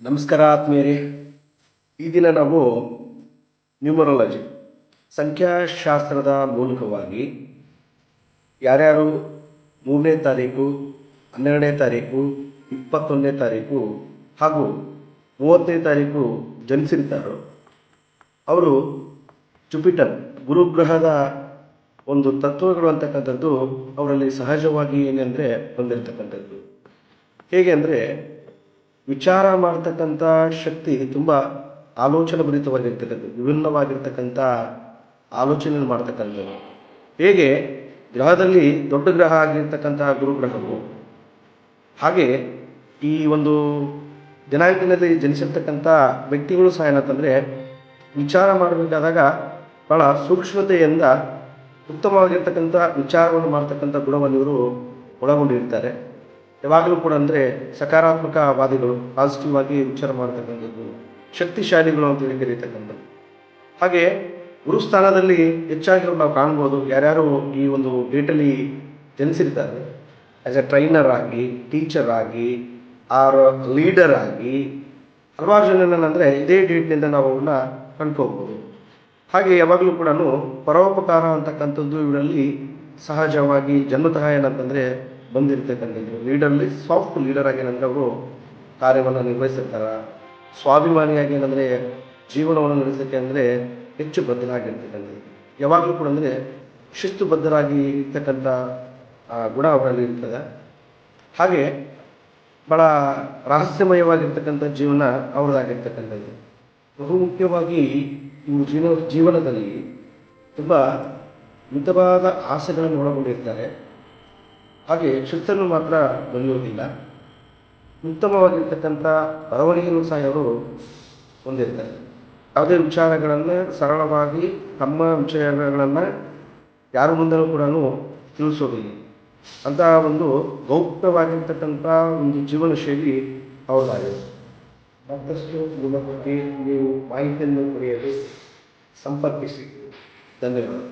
ನಮಸ್ಕಾರ ಆತ್ಮೀಯರೇ. ಈ ದಿನ ನಾವು ನ್ಯೂಮರಾಲಜಿ ಸಂಖ್ಯಾಶಾಸ್ತ್ರದ ಮೂಲಕವಾಗಿ ಯಾರ್ಯಾರು 3ನೇ ತಾರೀಕು, 12ನೇ ತಾರೀಕು, 21ನೇ ತಾರೀಕು ಹಾಗೂ 30ನೇ ತಾರೀಕು ಜನಿಸಿರ್ತಾರೋ ಅವರು ಜುಪಿಟರ್ ಗುರುಗ್ರಹದ ಒಂದು ತತ್ವಗಳು ಅಂತಕ್ಕಂಥದ್ದು ಅವರಲ್ಲಿ ಸಹಜವಾಗಿ ಏನೆಂದರೆ ಬಂದಿರತಕ್ಕಂಥದ್ದು. ಹೇಗೆ ಅಂದರೆ ವಿಚಾರ ಮಾಡ್ತಕ್ಕಂಥ ಶಕ್ತಿ ತುಂಬ ಆಲೋಚನೆ ಭರಿತವಾಗಿರ್ತಕ್ಕಂಥದ್ದು, ವಿಭಿನ್ನವಾಗಿರ್ತಕ್ಕಂಥ ಆಲೋಚನೆ ಮಾಡ್ತಕ್ಕಂಥದ್ದು. ಹೇಗೆ ಗ್ರಹದಲ್ಲಿ ದೊಡ್ಡ ಗ್ರಹ ಆಗಿರ್ತಕ್ಕಂಥ ಗುರುಗ್ರಹವು, ಹಾಗೆ ಈ ಒಂದು ದಿನಾಂಕದಲ್ಲಿ ಜನಿಸಿರ್ತಕ್ಕಂಥ ವ್ಯಕ್ತಿಗಳು ಸಹ ಏನಂತಂದರೆ ವಿಚಾರ ಮಾಡಬೇಕಾದಾಗ ಭಾಳ ಸೂಕ್ಷ್ಮತೆಯಿಂದ ಉತ್ತಮವಾಗಿರ್ತಕ್ಕಂಥ ವಿಚಾರವನ್ನು ಮಾಡ್ತಕ್ಕಂಥ ಗುಣವನ್ನು ಇವರು ಒಳಗೊಂಡಿರ್ತಾರೆ. ಯಾವಾಗಲೂ ಕೂಡ ಅಂದರೆ ಸಕಾರಾತ್ಮಕವಾದಿಗಳು, ಪಾಸಿಟಿವ್ ಆಗಿ ವಿಚಾರ ಮಾಡ್ತಕ್ಕಂಥದ್ದು, ಶಕ್ತಿಶಾಲಿಗಳು ಅಂತ ಹೇಳಿ ಕರೀತಕ್ಕಂಥದ್ದು. ಹಾಗೆ ಗುರುಸ್ಥಾನದಲ್ಲಿ ಹೆಚ್ಚಾಗಿ ನಾವು ಕಾಣ್ಬೋದು. ಯಾರ್ಯಾರು ಈ ಒಂದು ಡೇಟಲ್ಲಿ ಜನಿಸಿರ್ತಾರೆ, ಆ್ಯಸ್ ಎ ಟ್ರೈನರ್ ಆಗಿ, ಟೀಚರ್ ಆಗಿ, ಆರ್ ಲೀಡರ್ ಆಗಿ ಹಲವಾರು ಜನ ಅಂದರೆ ಇದೇ ಡೇಟ್ನಿಂದ ನಾವು ಅವನ್ನ ಕಂಡ್ಕೋಬೋದು. ಹಾಗೆ ಯಾವಾಗಲೂ ಕೂಡ ಪರೋಪಕಾರ ಅಂತಕ್ಕಂಥದ್ದು ಇವರಲ್ಲಿ ಸಹಜವಾಗಿ ಜನ್ಮತಃ ಏನಂತಂದರೆ ಬಂದಿರತಕ್ಕಂಥದ್ದು. ಲೀಡರ್ಲಿ ಸಾಫ್ಟ್ ಲೀಡರ್ ಆಗಿ ಏನಂದರೆ ಅವರು ಕಾರ್ಯವನ್ನು ನಿರ್ವಹಿಸಿರ್ತಾರೆ. ಸ್ವಾಭಿಮಾನಿಯಾಗಿ ಏನಂದರೆ ಜೀವನವನ್ನು ನಡೆಸೋಕ್ಕೆ ಅಂದರೆ ಹೆಚ್ಚು ಬದ್ಧರಾಗಿರ್ತಕ್ಕಂಥದ್ದು. ಯಾವಾಗಲೂ ಕೂಡ ಅಂದರೆ ಶಿಸ್ತುಬದ್ಧರಾಗಿ ಇರ್ತಕ್ಕಂಥ ಗುಣ ಅವರಲ್ಲಿ ಇರ್ತದೆ. ಹಾಗೆ ಭಾಳ ರಹಸ್ಯಮಯವಾಗಿರ್ತಕ್ಕಂಥ ಜೀವನ ಅವ್ರದ್ದಾಗಿರ್ತಕ್ಕಂಥದ್ದು. ಬಹುಮುಖ್ಯವಾಗಿ ಇವು ಜೀವನದಲ್ಲಿ ತುಂಬ ಮಿತವಾದ ಆಸೆಗಳನ್ನು ಒಳಗೊಂಡಿರ್ತಾರೆ. ಹಾಗೆ ಶಿಸ್ತನ್ನು ಮಾತ್ರ ಬೆಳೆಯುವುದಿಲ್ಲ, ಉತ್ತಮವಾಗಿರ್ತಕ್ಕಂಥ ಬರವಣಿಗೆಯನ್ನು ಸಹ ಅವರು ಹೊಂದಿರ್ತಾರೆ. ಯಾವುದೇ ವಿಚಾರಗಳನ್ನು ಸರಳವಾಗಿ ತಮ್ಮ ವಿಷಯಗಳನ್ನು ಯಾರ ಮುಂದೆನೂ ಕೂಡ ತಿಳಿಸೋದಿಲ್ಲ. ಅಂತಹ ಒಂದು ಗೌಪ್ಯವಾಗಿರ್ತಕ್ಕಂಥ ಒಂದು ಜೀವನ ಶೈಲಿ ಅವ್ರದ್ದಾಗಿದೆ. ಮತ್ತಷ್ಟು ನಿಮ್ಮ ಬಗ್ಗೆ ನೀವು ಮಾಹಿತಿಯನ್ನು ಪಡೆಯಲು ಸಂಪರ್ಕಿಸಿ. ಧನ್ಯವಾದ.